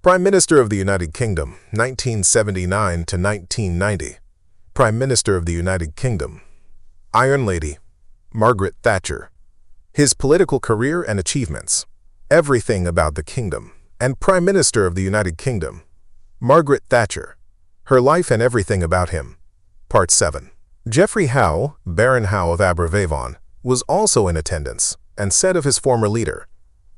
Prime Minister of the United Kingdom, 1979 to 1990. Prime Minister of the United Kingdom. Iron Lady, Margaret Thatcher. His political career and achievements. Everything about the kingdom. And Prime Minister of the United Kingdom. Margaret Thatcher. Her life and everything about him. Part 7. Geoffrey Howe, Baron Howe of Aberfavon, was also in attendance, and said of his former leader,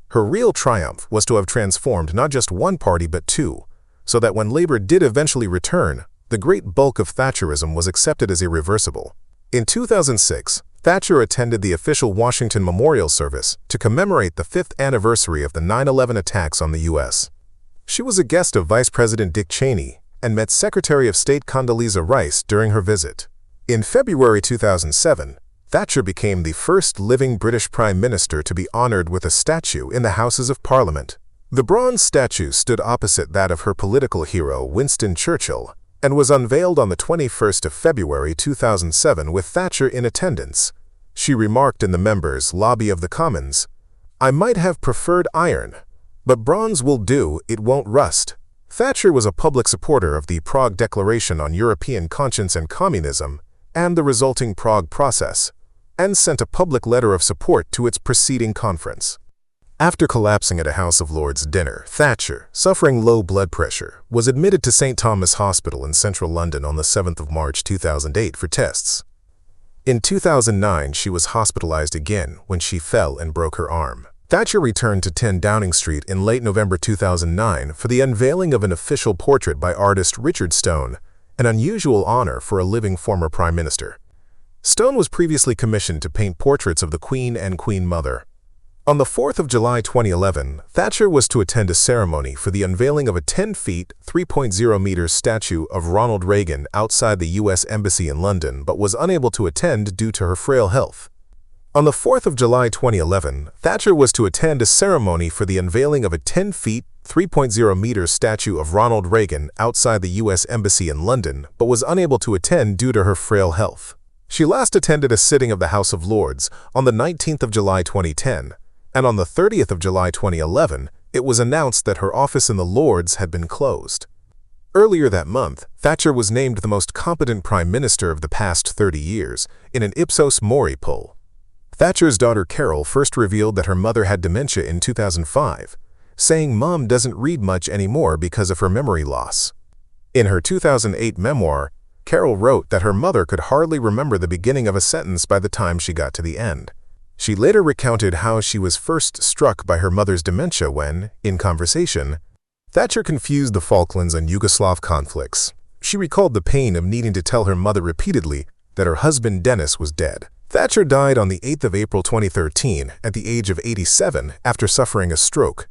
"Her real triumph was to have transformed not just one party but two, so that when Labour did eventually return, the great bulk of Thatcherism was accepted as irreversible." In 2006, Thatcher attended the official Washington Memorial Service to commemorate the 5th anniversary of the 9/11 attacks on the U.S. She was a guest of Vice President Dick Cheney and met Secretary of State Condoleezza Rice during her visit. In February 2007, Thatcher became the first living British Prime Minister to be honored with a statue in the Houses of Parliament. The bronze statue stood opposite that of her political hero Winston Churchill and was unveiled on the 21st of February 2007 with Thatcher in attendance. She remarked in the members' lobby of the Commons, "I might have preferred iron, but bronze will do, it won't rust." Thatcher was a public supporter of the Prague Declaration on European Conscience and Communism and the resulting Prague Process, and sent a public letter of support to its preceding conference. After collapsing at a House of Lords dinner, Thatcher, suffering low blood pressure, was admitted to St. Thomas Hospital in central London on the 7th of March 2008 for tests. In 2009, she was hospitalized again when she fell and broke her arm. Thatcher returned to 10 Downing Street in late November 2009 for the unveiling of an official portrait by artist Richard Stone, an unusual honor for a living former Prime Minister. Stone was previously commissioned to paint portraits of the Queen and Queen Mother. On the 4th of July 2011, Thatcher was to attend a ceremony for the unveiling of a 10 feet, 3.0 meters statue of Ronald Reagan outside the U.S. Embassy in London, but was unable to attend due to her frail health. On the 4th of July 2011, Thatcher was to attend a ceremony for the unveiling of a 10 feet, 3.0 meters statue of Ronald Reagan outside the U.S. Embassy in London, but was unable to attend due to her frail health. She last attended a sitting of the House of Lords on the 19th of July 2010, and on the 30th of July 2011, it was announced that her office in the Lords had been closed. Earlier that month, Thatcher was named the most competent Prime Minister of the past 30 years in an Ipsos Mori poll. Thatcher's daughter Carol first revealed that her mother had dementia in 2005, saying Mom doesn't read much anymore because of her memory loss. In her 2008 memoir, Carol wrote that her mother could hardly remember the beginning of a sentence by the time she got to the end. She later recounted how she was first struck by her mother's dementia when, in conversation, Thatcher confused the Falklands and Yugoslav conflicts. She recalled the pain of needing to tell her mother repeatedly that her husband Dennis was dead. Thatcher died on the 8th of April 2013 at the age of 87 after suffering a stroke.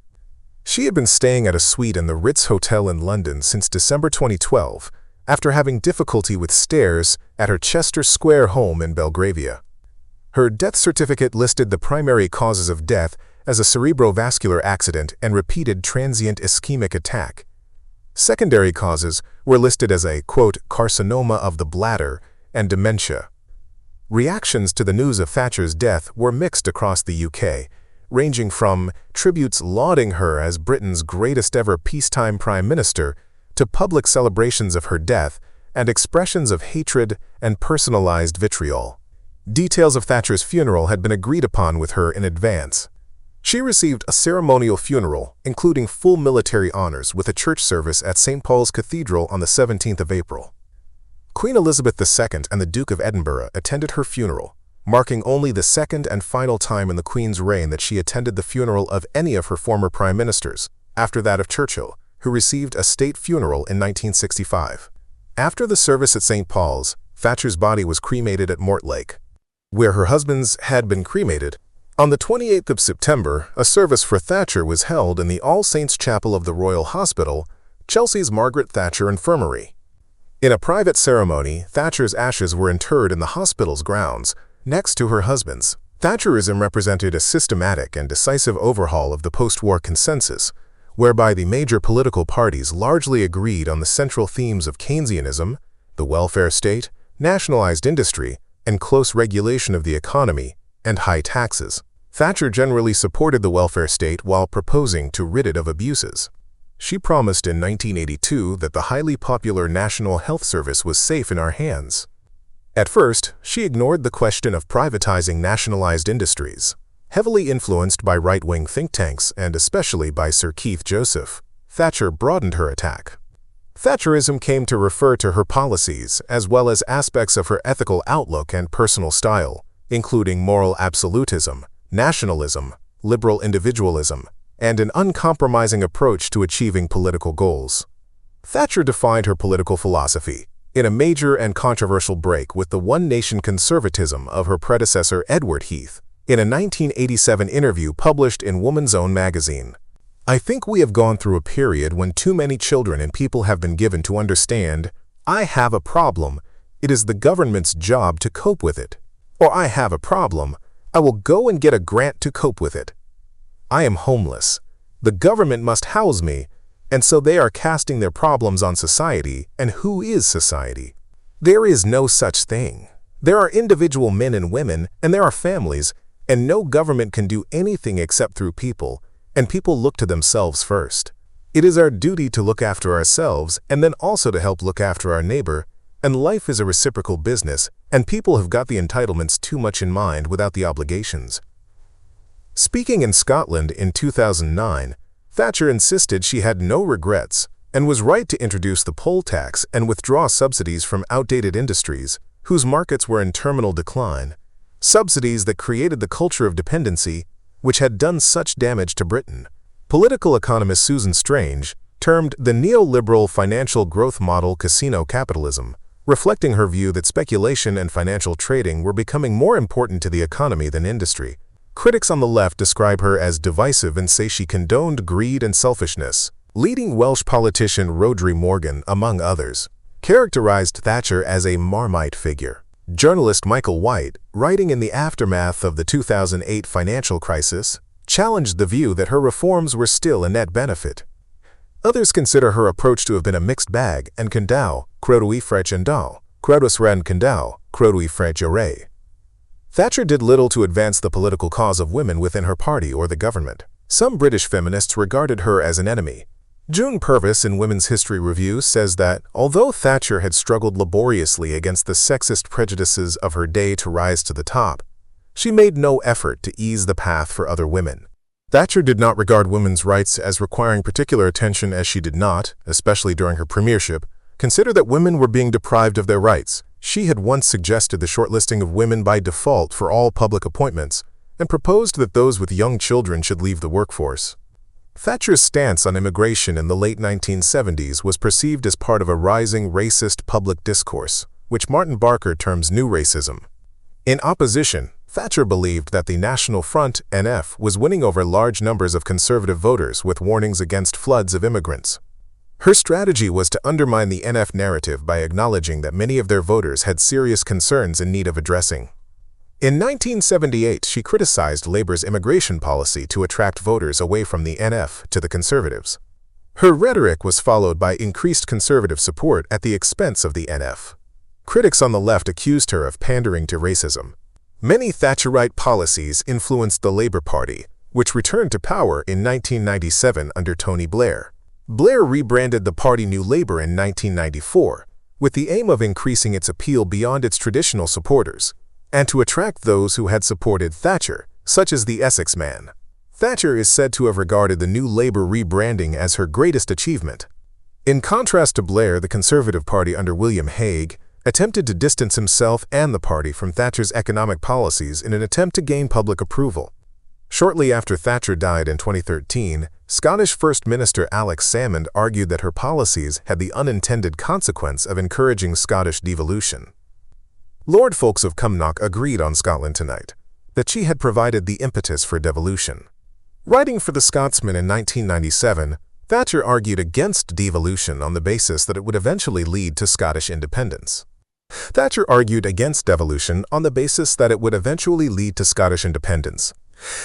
She had been staying at a suite in the Ritz Hotel in London since December 2012, after having difficulty with stairs at her Chester Square home in Belgravia. Her death certificate listed the primary causes of death as a cerebrovascular accident and repeated transient ischemic attack. Secondary causes were listed as a, quote, carcinoma of the bladder and dementia. Reactions to the news of Thatcher's death were mixed across the UK, ranging from tributes lauding her as Britain's greatest ever peacetime Prime Minister to public celebrations of her death and expressions of hatred and personalized vitriol. Details of Thatcher's funeral had been agreed upon with her in advance. She received a ceremonial funeral, including full military honors with a church service at St. Paul's Cathedral on the 17th of April. Queen Elizabeth II and the Duke of Edinburgh attended her funeral, marking only the second and final time in the Queen's reign that she attended the funeral of any of her former prime ministers, after that of Churchill, who received a state funeral in 1965. After the service at St. Paul's, Thatcher's body was cremated at Mortlake, where her husband's had been cremated. On the 28th of September, a service for Thatcher was held in the All Saints Chapel of the Royal Hospital, Chelsea's Margaret Thatcher Infirmary. In a private ceremony, Thatcher's ashes were interred in the hospital's grounds, next to her husband's. Thatcherism represented a systematic and decisive overhaul of the post-war consensus, whereby the major political parties largely agreed on the central themes of Keynesianism, the welfare state, nationalized industry, and close regulation of the economy, and high taxes. Thatcher generally supported the welfare state while proposing to rid it of abuses. She promised in 1982 that the highly popular National Health Service was safe in our hands. At first, she ignored the question of privatizing nationalized industries. Heavily influenced by right-wing think tanks and especially by Sir Keith Joseph, Thatcher broadened her attack. Thatcherism came to refer to her policies as well as aspects of her ethical outlook and personal style, including moral absolutism, nationalism, liberal individualism, and an uncompromising approach to achieving political goals. Thatcher defined her political philosophy in a major and controversial break with the one-nation conservatism of her predecessor Edward Heath in a 1987 interview published in Woman's Own magazine. "I think we have gone through a period when too many children and people have been given to understand, I have a problem, it is the government's job to cope with it. Or I have a problem, I will go and get a grant to cope with it. I am homeless. The government must house me, and so they are casting their problems on society, and who is society? There is no such thing. There are individual men and women, and there are families, and no government can do anything except through people, and people look to themselves first. It is our duty to look after ourselves and then also to help look after our neighbor, and life is a reciprocal business, and people have got the entitlements too much in mind without the obligations." Speaking in Scotland in 2009, Thatcher insisted she had no regrets and was right to introduce the poll tax and withdraw subsidies from outdated industries whose markets were in terminal decline, subsidies that created the culture of dependency which had done such damage to Britain. Political economist Susan Strange termed the neoliberal financial growth model casino capitalism, reflecting her view that speculation and financial trading were becoming more important to the economy than industry. Critics on the left describe her as divisive and say she condoned greed and selfishness. Leading Welsh politician Rhodri Morgan, among others, characterized Thatcher as a Marmite figure. Journalist Michael White, writing in the aftermath of the 2008 financial crisis, challenged the view that her reforms were still a net benefit. Others consider her approach to have been a mixed bag and condau, Crodwi Frech and Dal, Crodus Ren condau, Crodwi Frech Array. Thatcher did little to advance the political cause of women within her party or the government. Some British feminists regarded her as an enemy. June Purvis in Women's History Review says that, although Thatcher had struggled laboriously against the sexist prejudices of her day to rise to the top, she made no effort to ease the path for other women. Thatcher did not regard women's rights as requiring particular attention, as she did not, especially during her premiership, consider that women were being deprived of their rights. She had once suggested the shortlisting of women by default for all public appointments and proposed that those with young children should leave the workforce. Thatcher's stance on immigration in the late 1970s was perceived as part of a rising racist public discourse, which Martin Barker terms new racism. In opposition, Thatcher believed that the National Front, NF, was winning over large numbers of conservative voters with warnings against floods of immigrants. Her strategy was to undermine the NF narrative by acknowledging that many of their voters had serious concerns in need of addressing. In 1978, she criticized Labour's immigration policy to attract voters away from the NF to the Conservatives. Her rhetoric was followed by increased Conservative support at the expense of the NF. Critics on the left accused her of pandering to racism. Many Thatcherite policies influenced the Labour Party, which returned to power in 1997 under Tony Blair. Blair rebranded the party New Labour in 1994, with the aim of increasing its appeal beyond its traditional supporters, and to attract those who had supported Thatcher, such as the Essex Man. Thatcher is said to have regarded the New Labour rebranding as her greatest achievement. In contrast to Blair, the Conservative Party under William Hague attempted to distance himself and the party from Thatcher's economic policies in an attempt to gain public approval. Shortly after Thatcher died in 2013, Scottish First Minister Alex Salmond argued that her policies had the unintended consequence of encouraging Scottish devolution. Lord Folks of Cumnock agreed on Scotland Tonight that she had provided the impetus for devolution. Writing for The Scotsman in 1997, Thatcher argued against devolution on the basis that it would eventually lead to Scottish independence. Thatcher argued against devolution on the basis that it would eventually lead to Scottish independence.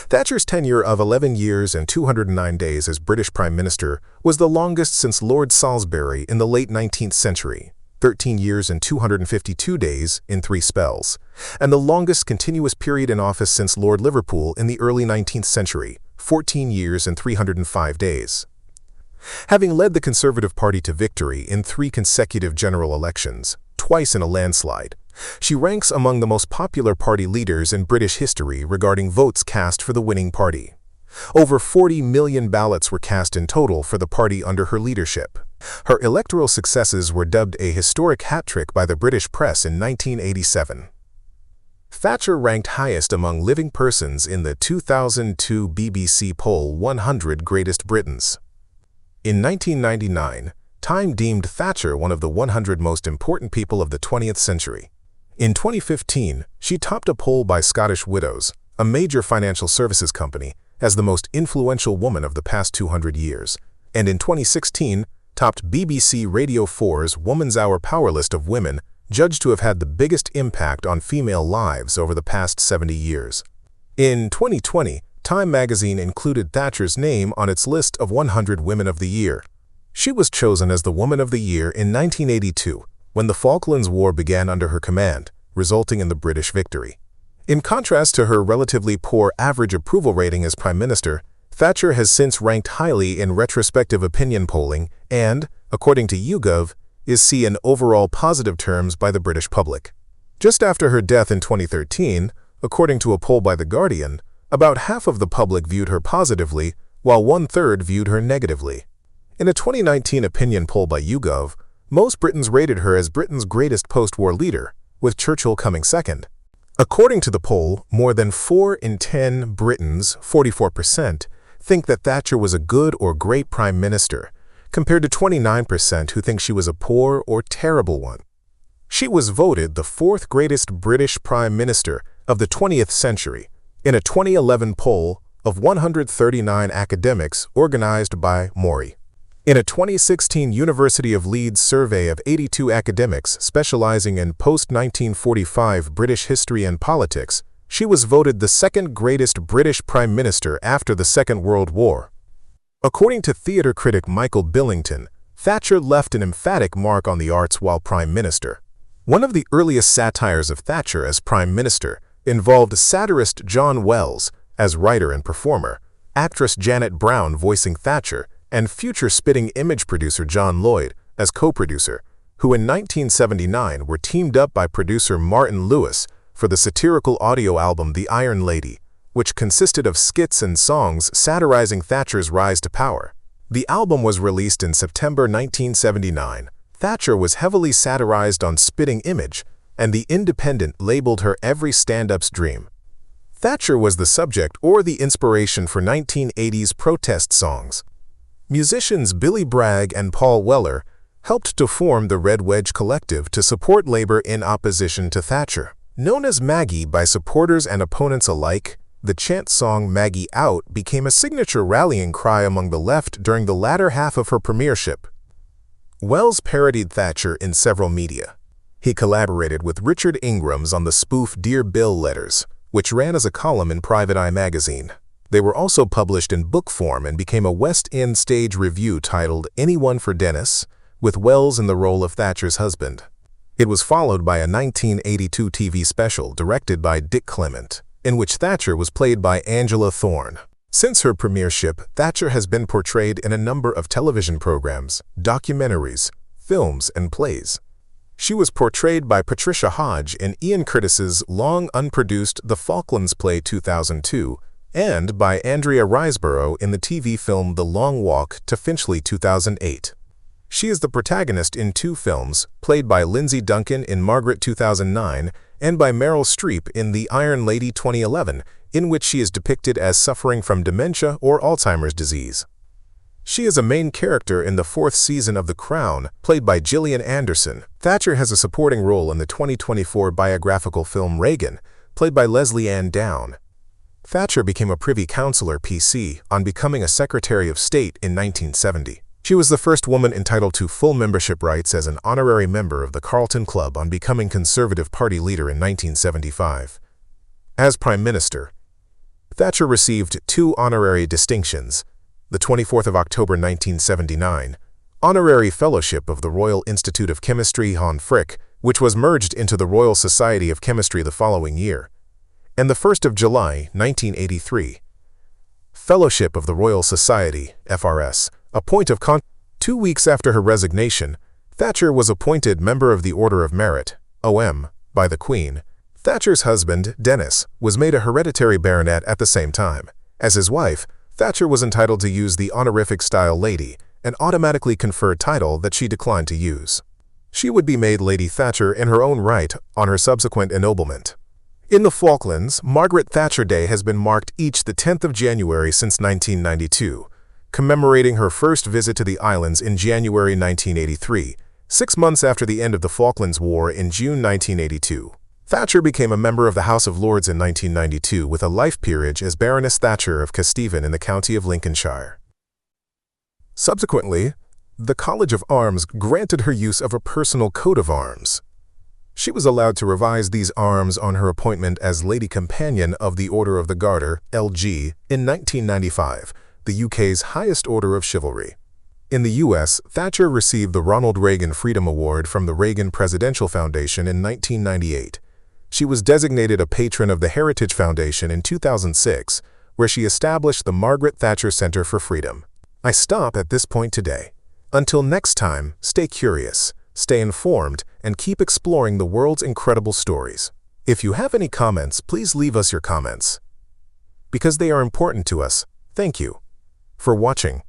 Thatcher's tenure of 11 years and 209 days as British Prime Minister was the longest since Lord Salisbury in the late 19th century, 13 years and 252 days in 3 spells, and the longest continuous period in office since Lord Liverpool in the early 19th century, 14 years and 305 days. Having led the Conservative Party to victory in 3 consecutive general elections, twice in a landslide, she ranks among the most popular party leaders in British history regarding votes cast for the winning party. Over 40 million ballots were cast in total for the party under her leadership. Her electoral successes were dubbed a historic hat-trick by the British press in 1987. Thatcher ranked highest among living persons in the 2002 BBC poll 100 Greatest Britons. In 1999, Time deemed Thatcher one of the 100 most important people of the 20th century. In 2015, she topped a poll by Scottish Widows, a major financial services company, as the most influential woman of the past 200 years, and in 2016, topped BBC Radio 4's Woman's Hour Power List of women judged to have had the biggest impact on female lives over the past 70 years. In 2020, Time magazine included Thatcher's name on its list of 100 Women of the Year. She was chosen as the Woman of the Year in 1982, when the Falklands War began under her command, resulting in the British victory. In contrast to her relatively poor average approval rating as Prime Minister, Thatcher has since ranked highly in retrospective opinion polling and, according to YouGov, is seen in overall positive terms by the British public. Just after her death in 2013, according to a poll by The Guardian, about half of the public viewed her positively, while 1/3 viewed her negatively. In a 2019 opinion poll by YouGov, most Britons rated her as Britain's greatest post-war leader, with Churchill coming second. According to the poll, more than 4 in 10 Britons, 44%, think that Thatcher was a good or great prime minister, compared to 29% who think she was a poor or terrible one. She was voted the 4th greatest British prime minister of the 20th century in a 2011 poll of 139 academics organized by Mori. In a 2016 University of Leeds survey of 82 academics specializing in post-1945 British history and politics, she was voted the 2nd greatest British Prime Minister after the Second World War. According to theater critic Michael Billington, Thatcher left an emphatic mark on the arts while Prime Minister. One of the earliest satires of Thatcher as Prime Minister involved satirist John Wells as writer and performer, actress Janet Brown voicing Thatcher, and future Spitting Image producer John Lloyd as co-producer, who in 1979 were teamed up by producer Martin Lewis for the satirical audio album The Iron Lady, which consisted of skits and songs satirizing Thatcher's rise to power. The album was released in September 1979. Thatcher was heavily satirized on Spitting Image, and The Independent labeled her every stand-up's dream. Thatcher was the subject or the inspiration for 1980s protest songs. Musicians Billy Bragg and Paul Weller helped to form the Red Wedge Collective to support labor in opposition to Thatcher. Known as Maggie by supporters and opponents alike, the chant song Maggie Out became a signature rallying cry among the left during the latter half of her premiership. Wells parodied Thatcher in several media. He collaborated with Richard Ingrams on the spoof Dear Bill letters, which ran as a column in Private Eye magazine. They were also published in book form and became a West End stage revue titled Anyone for Dennis, with Wells in the role of Thatcher's husband. It was followed by a 1982 TV special directed by Dick Clement, in which Thatcher was played by Angela Thorne. Since her premiership, Thatcher has been portrayed in a number of television programs, documentaries, films, and plays. She was portrayed by Patricia Hodge in Ian Curtis's long-unproduced The Falklands play 2002, and by Andrea Riseborough in the TV film The Long Walk to Finchley 2008. She is the protagonist in 2 films, played by Lindsay Duncan in Margaret 2009 and by Meryl Streep in The Iron Lady 2011, in which she is depicted as suffering from dementia or Alzheimer's disease. She is a main character in the 4th season of The Crown, played by Gillian Anderson. Thatcher has a supporting role in the 2024 biographical film Reagan, played by Leslie Ann Down. Thatcher became a Privy Councillor PC on becoming a Secretary of State in 1970. She was the first woman entitled to full membership rights as an honorary member of the Carlton Club on becoming Conservative Party leader in 1975. As Prime Minister, Thatcher received 2 honorary distinctions: the 24th of October 1979, Honorary Fellowship of the Royal Institute of Chemistry Hon Frick, which was merged into the Royal Society of Chemistry the following year, and the 1st of July 1983, Fellowship of the Royal Society, FRS, A point of con 2 weeks after her resignation, Thatcher was appointed Member of the Order of Merit, OM, by the Queen. Thatcher's husband, Dennis, was made a hereditary baronet at the same time. As his wife, Thatcher was entitled to use the honorific style Lady, an automatically conferred title that she declined to use. She would be made Lady Thatcher in her own right on her subsequent ennoblement. In the Falklands, Margaret Thatcher Day has been marked each the 10th of January since 1992, commemorating her first visit to the islands in January 1983, 6 months after the end of the Falklands War in June 1982. Thatcher became a member of the House of Lords in 1992 with a life peerage as Baroness Thatcher of Kesteven in the county of Lincolnshire. Subsequently, the College of Arms granted her use of a personal coat of arms. She was allowed to revise these arms on her appointment as Lady Companion of the Order of the Garter, LG, in 1995, the UK's highest order of chivalry. In the US, Thatcher received the Ronald Reagan Freedom Award from the Reagan Presidential Foundation in 1998. She was designated a patron of the Heritage Foundation in 2006, where she established the Margaret Thatcher Center for Freedom. I stop at this point today. Until next time, stay curious, stay informed, and keep exploring the world's incredible stories. If you have any comments, please leave us your comments. Because they are important to us, thank you for watching.